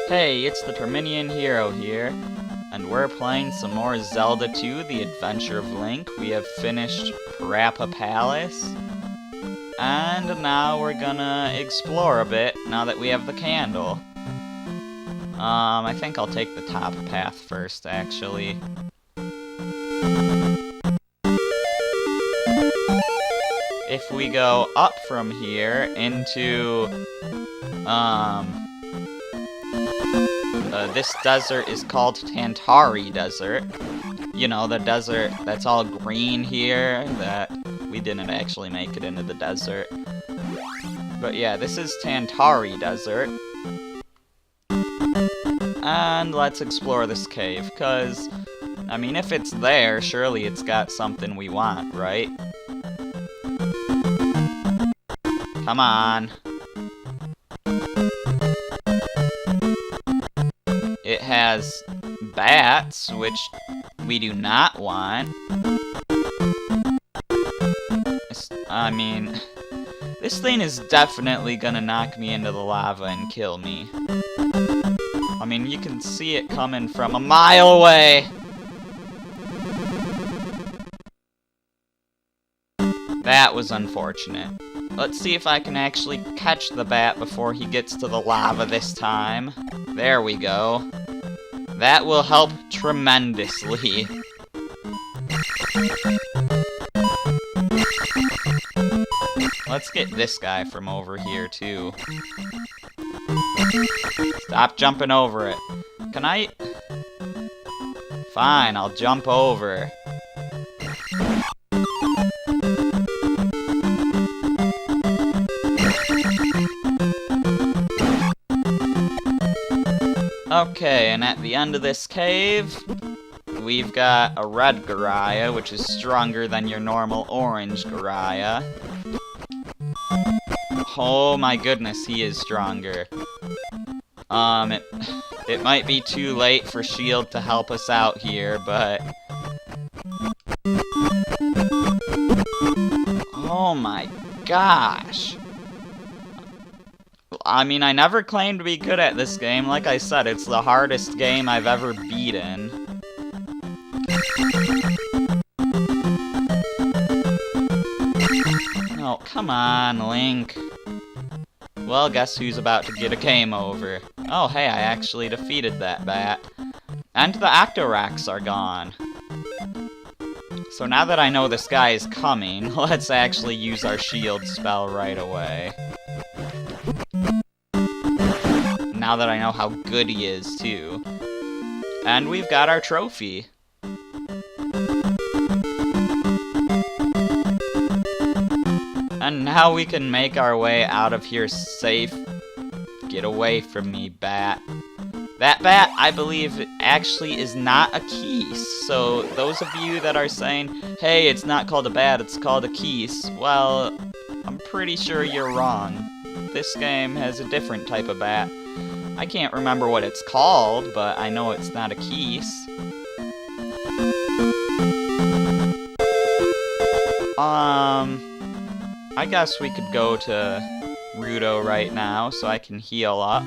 Hey, it's the Terminian Hero here, and we're playing some more Zelda 2, The Adventure of Link. We have finished Parappa Palace, and now we're gonna explore a bit, now that we have the candle. I think I'll take the top path first, actually. If we go up from here into, this desert is called Tantari Desert. You know, the desert that's all green here, that we didn't actually make it into the desert. But yeah, this is Tantari Desert. And let's explore this cave, because, I mean, if it's there, surely it's got something we want, right? Come on. It has bats, which we do not want. I mean, this thing is definitely gonna knock me into the lava and kill me. I mean, you can see it coming from a mile away. That was unfortunate. Let's see if I can actually catch the bat before he gets to the lava this time. There we go. That will help tremendously. Let's get this guy from over here, too. Stop jumping over it. Can I? Fine, I'll jump over. Okay, and at the end of this cave, we've got a red Garaya, which is stronger than your normal orange Garaya. Oh my goodness, he is stronger. It might be too late for Shield to help us out here, but... Oh my gosh! I mean, I never claimed to be good at this game. Like I said, it's the hardest game I've ever beaten. Oh, come on, Link. Well, guess who's about to get a game over? Oh, hey, I actually defeated that bat. And the Octoraks are gone. So now that I know this guy is coming, let's actually use our shield spell right away. Now that I know how good he is, too. And we've got our trophy. And now we can make our way out of here safe. Get away from me, bat. That bat, I believe, actually is not a keys. So those of you that are saying, hey, it's not called a bat, it's called a keys, well, I'm pretty sure you're wrong. This game has a different type of bat. I can't remember what it's called, but I know it's not a keys. I guess we could go to Rudo right now, so I can heal up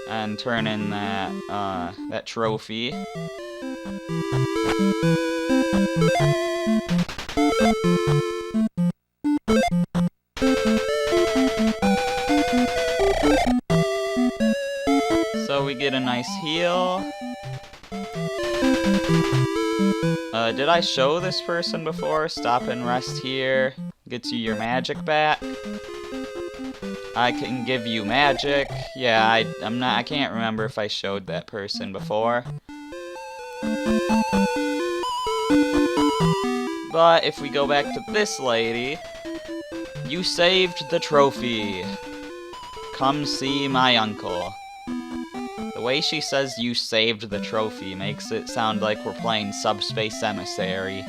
and turn in that trophy. So we get a nice heal. Did I show this person before? Stop and rest here. Gets you your magic back. I can give you magic. Yeah, I can't remember if I showed that person before. But if we go back to this lady, you saved the trophy. Come see my uncle. The way she says you saved the trophy makes it sound like we're playing Subspace Emissary.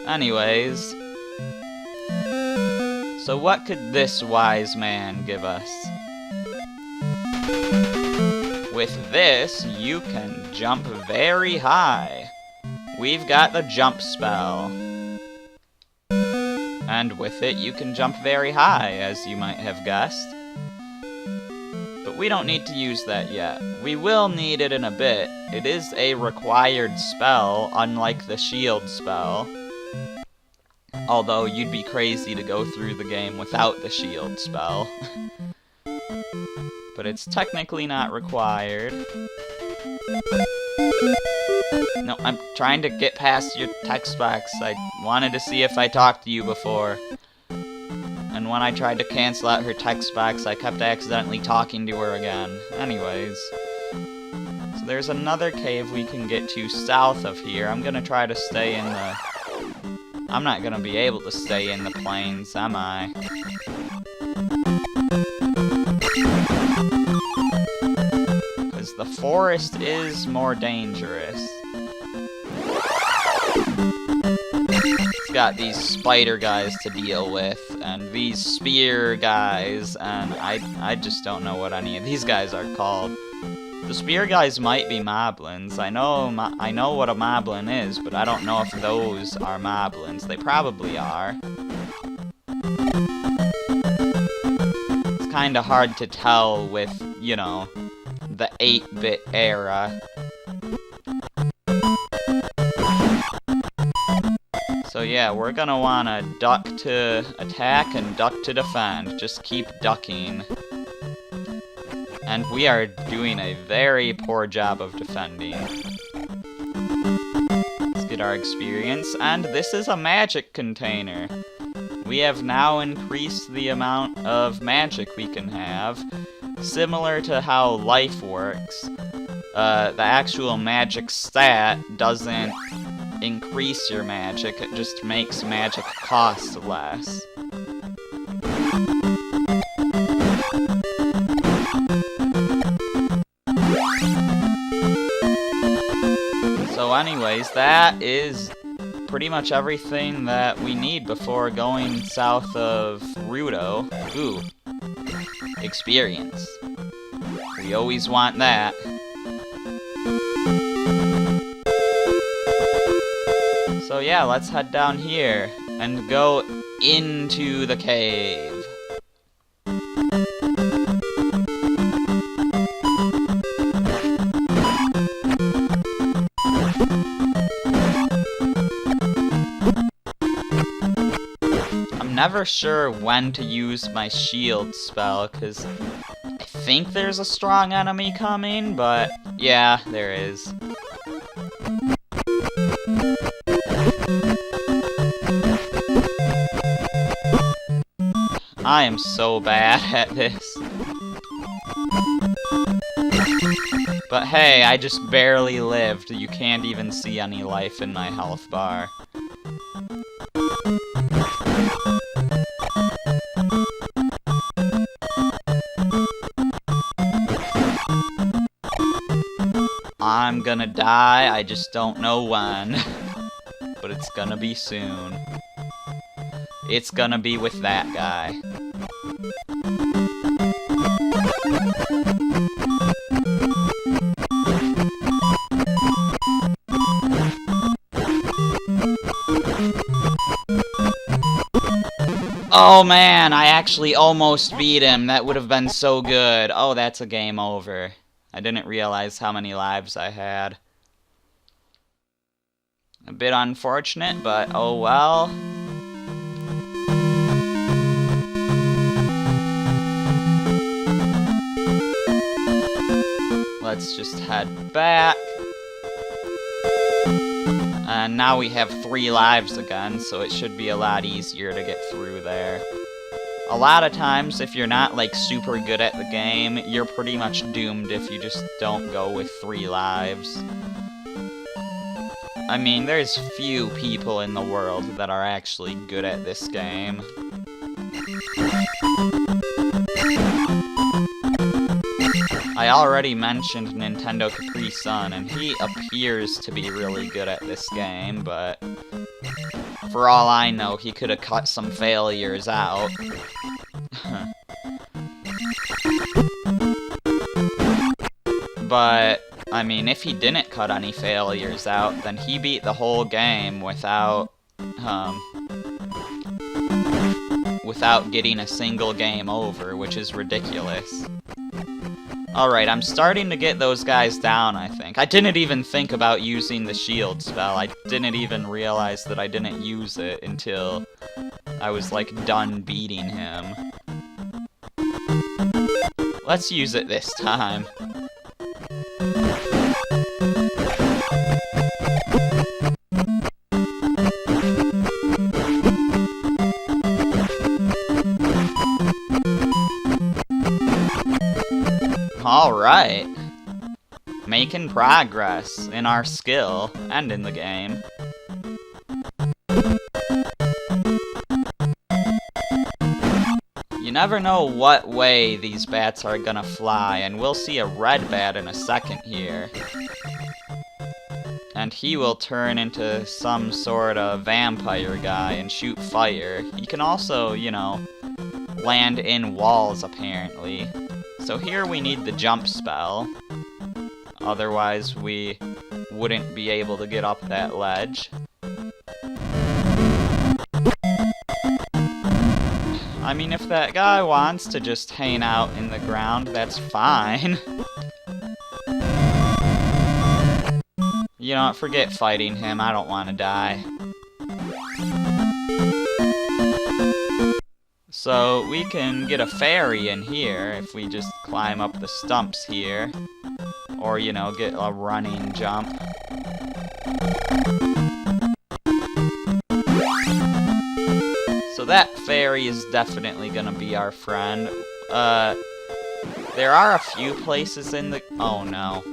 Anyways, so what could this wise man give us? With this, you can jump very high. We've got the jump spell. And with it, you can jump very high, as you might have guessed. but we don't need to use that yet. We will need it in a bit. It is a required spell, unlike the shield spell. Although, you'd be crazy to go through the game without the shield spell. But it's technically not required. No, I'm trying to get past your text box. I wanted to see if I talked to you before. And when I tried to cancel out her text box, I kept accidentally talking to her again. Anyways. So there's another cave we can get to south of here. I'm gonna try to stay in the... I'm not gonna be able to stay in the plains, am I? Because the forest is more dangerous. It's got these spider guys to deal with, and these spear guys, and I just don't know what any of these guys are called. The spear guys might be moblins. I know what a moblin is, but I don't know if those are moblins. They probably are. It's kinda hard to tell with, you know, the 8-bit era. So yeah, we're gonna wanna duck to attack and duck to defend. Just keep ducking. And we are doing a very poor job of defending. Let's get our experience. And this is a magic container. We have now increased the amount of magic we can have. Similar to how life works. The actual magic stat doesn't increase your magic, it just makes magic cost less. So anyways, that is pretty much everything that we need before going south of Rudo. Ooh. Experience. We always want that. So yeah, let's head down here and go into the cave. I'm never sure when to use my shield spell, because I think there's a strong enemy coming, but yeah, there is. I am so bad at this. But hey, I just barely lived. You can't even see any life in my health bar. I'm gonna die, I just don't know when. But it's gonna be soon. It's gonna be with that guy. Oh man, I actually almost beat him. That would have been so good. Oh, that's a game over. I didn't realize how many lives I had. A bit unfortunate, but oh well. Let's just head back. And now we have 3 lives again, so it should be a lot easier to get through there. A lot of times, if you're not, like, super good at the game, you're pretty much doomed if you just don't go with 3 lives. I mean, there's few people in the world that are actually good at this game. I already mentioned Nintendo Capri Sun, and he appears to be really good at this game, but for all I know, he could have cut some failures out. But, I mean, if he didn't cut any failures out, then he beat the whole game without getting a single game over, which is ridiculous. Alright, I'm starting to get those guys down, I think. I didn't even think about using the shield spell. I didn't even realize that I didn't use it until I was, like, done beating him. Let's use it this time. Alright. Making progress in our skill and in the game. You never know what way these bats are gonna fly, and we'll see a red bat in a second here. And he will turn into some sort of vampire guy and shoot fire. He can also, you know, land in walls apparently. So here we need the jump spell, otherwise we wouldn't be able to get up that ledge. I mean, if that guy wants to just hang out in the ground, that's fine. You know what, forget fighting him, I don't want to die. So we can get a fairy in here if we just climb up the stumps here. Or, you know, get a running jump. So that fairy is definitely gonna be our friend. There are a few places in the... Oh no.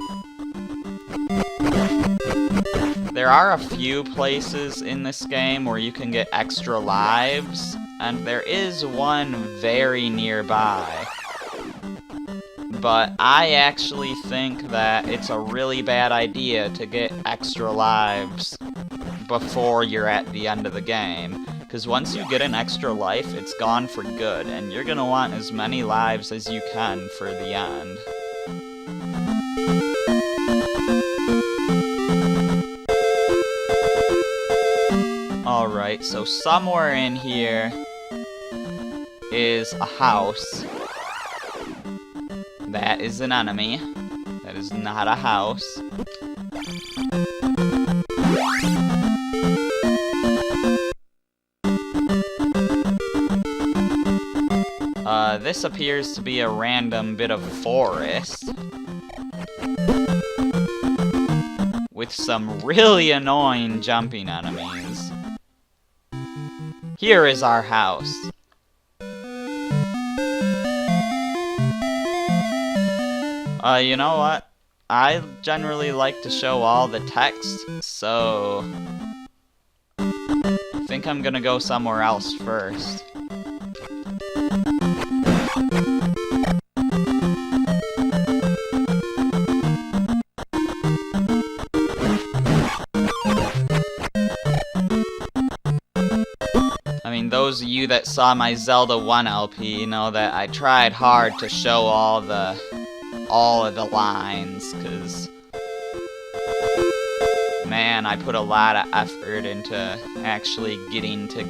There are a few places in this game where you can get extra lives. And there is one very nearby. But I actually think that it's a really bad idea to get extra lives before you're at the end of the game. Because once you get an extra life, it's gone for good, and you're gonna want as many lives as you can for the end. Alright, so somewhere in here is a house. That is an enemy. That is not a house. This appears to be a random bit of forest with some really annoying jumping enemies. Here is our house. You know what? I generally like to show all the text, so I think I'm gonna go somewhere else first. I mean, those of you that saw my Zelda 1 LP know that I tried hard to show all of the lines, because man, I put a lot of effort into actually getting into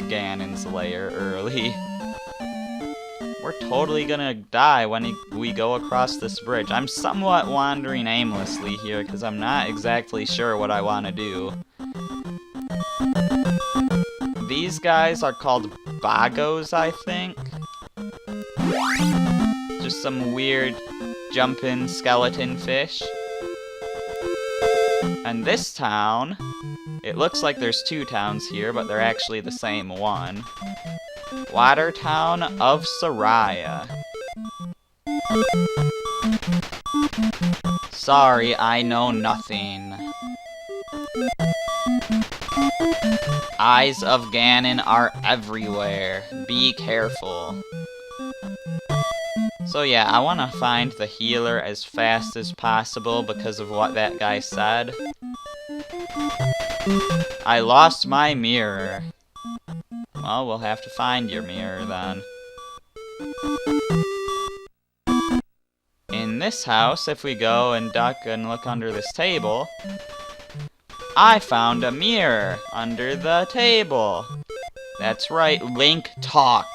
Ganon's lair early. We're totally gonna die when we go across this bridge. I'm somewhat wandering aimlessly here because I'm not exactly sure what I want to do. These guys are called Bogos, I think. Just some weird jumping skeleton fish. And this town, it looks like there's two towns here, but they're actually the same one. Water Town of Saria. Sorry, I know nothing. Eyes of Ganon are everywhere. Be careful. So yeah, I want to find the healer as fast as possible because of what that guy said. I lost my mirror. Well, we'll have to find your mirror then. In this house, if we go and duck and look under this table, I found a mirror under the table. That's right, Link talked.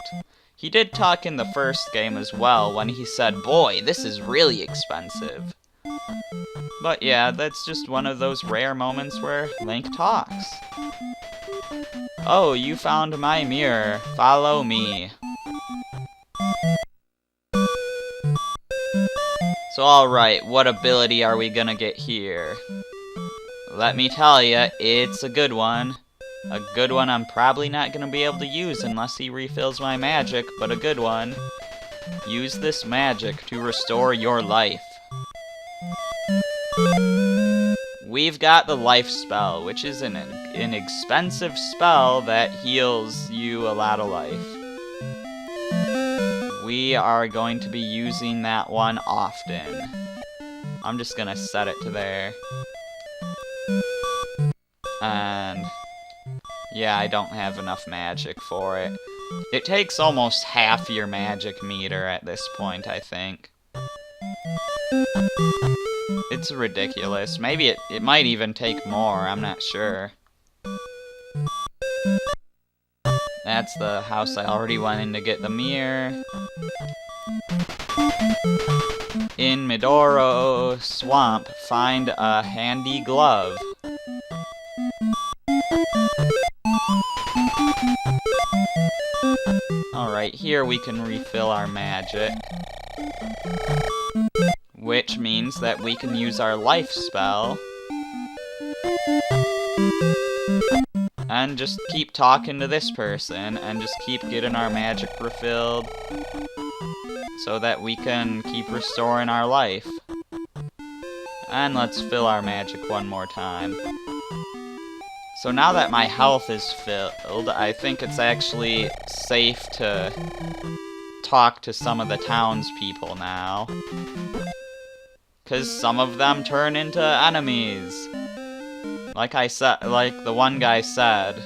He did talk in the first game as well when he said, "Boy, this is really expensive." But yeah, that's just one of those rare moments where Link talks. Oh, you found my mirror. Follow me. So alright, what ability are we gonna get here? Let me tell ya, it's a good one. A good one I'm probably not gonna be able to use unless he refills my magic, but a good one. Use this magic to restore your life. We've got the life spell, which is an expensive spell that heals you a lot of life. We are going to be using that one often. I'm just gonna set it to there. And yeah, I don't have enough magic for it. It takes almost half your magic meter at this point, I think. It's ridiculous. Maybe it might even take more, I'm not sure. That's the house I already went in to get the mirror. In Midoro Swamp, find a handy glove. Alright, here we can refill our magic. Which means that we can use our life spell. And just keep talking to this person, and just keep getting our magic refilled. So that we can keep restoring our life. And let's fill our magic one more time. So now that my health is filled, I think it's actually safe to talk to some of the townspeople now. 'Cause some of them turn into enemies. Like I said, like the one guy said,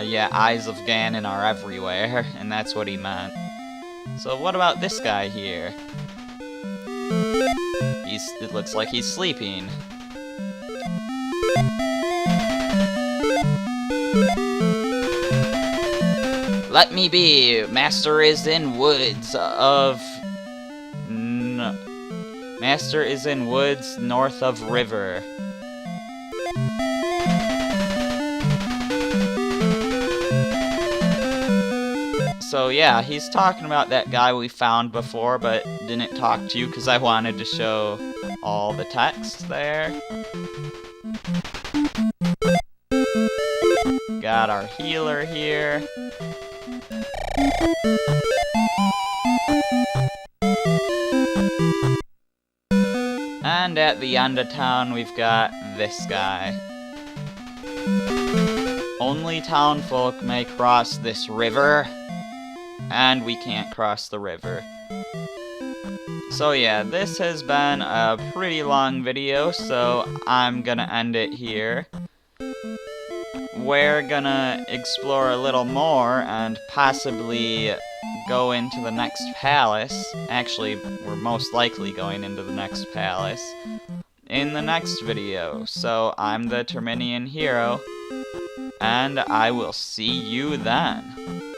yeah, eyes of Ganon are everywhere, and that's what he meant. So what about this guy here? It looks like he's sleeping. Let me be. Master is in woods of... No. Master is in woods north of river. So yeah, he's talking about that guy we found before, but didn't talk to you because I wanted to show all the text there. Got our healer here. And at the end of town, we've got this guy. Only townfolk may cross this river. And we can't cross the river. So yeah, this has been a pretty long video, so I'm gonna end it here. We're gonna explore a little more and possibly go into the next palace. Actually, we're most likely going into the next palace in the next video. So I'm the Terminian Hero, and I will see you then.